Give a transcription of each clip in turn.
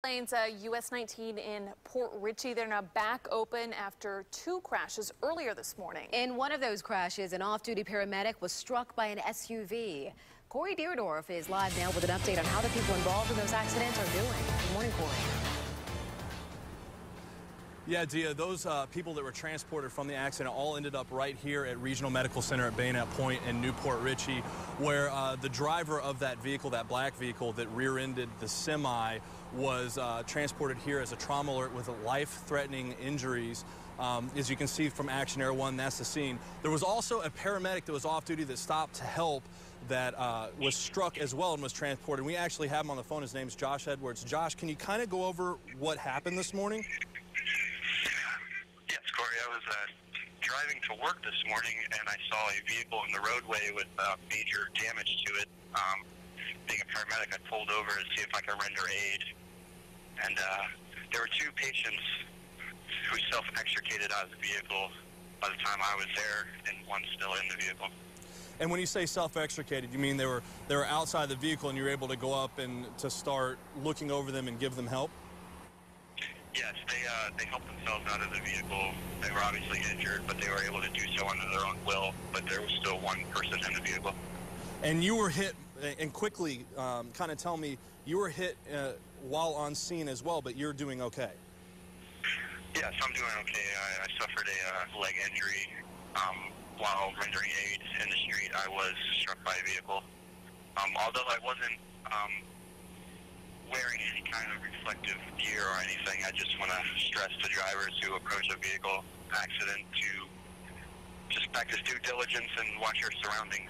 Lanes US 19 in Port Richey. They're now back open after two crashes earlier this morning. In one of those crashes, an off-duty paramedic was struck by an SUV. Corey Deerdorf is live now with an update on how the people involved in those accidents are doing. Good morning, Corey. Yeah, Dia, those people that were transported from the accident all ended up right here at Regional Medical Center at Bayonet Point in Newport Richey, where the driver of that vehicle, that black vehicle that rear-ended the semi, was transported here as a trauma alert with life-threatening injuries. As you can see from Action Air 1, that's the scene. There was also a paramedic that was off-duty that stopped to help that was struck as well and was transported. We actually have him on the phone. His name's Josh Edwards. Josh, can you kind of go over what happened this morning? Yes, Corey, I was driving to work this morning and I saw a vehicle in the roadway with major damage to it. Being a paramedic, I pulled over to see if I could render aid. And there were two patients who self-extricated out of the vehicle by the time I was there, and one still in the vehicle. And when you say self-extricated, you mean they were outside the vehicle and you were able to go up and to start looking over them and give them help? Yes, they helped themselves out of the vehicle. They were obviously injured, but they were able to do so under their own will. But there was still one person in the vehicle. And you were hit, and quickly, kind of tell me, you were hit while on scene as well, but you're doing okay? Yes, I'm doing okay. I suffered a leg injury while rendering aid in the street. I was struck by a vehicle. Although I wasn't wearing any kind of reflective gear or anything, I just want to stress to drivers who approach a vehicle accident to just practice due diligence and watch your surroundings.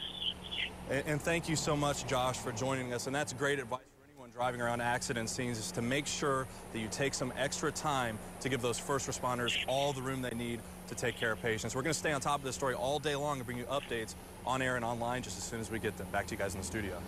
And thank you so much, Josh, for joining us. And that's great advice for anyone driving around accident scenes, is to make sure that you take some extra time to give those first responders all the room they need to take care of patients. We're going to stay on top of this story all day long and bring you updates on air and online just as soon as we get them. Back to you guys in the studio.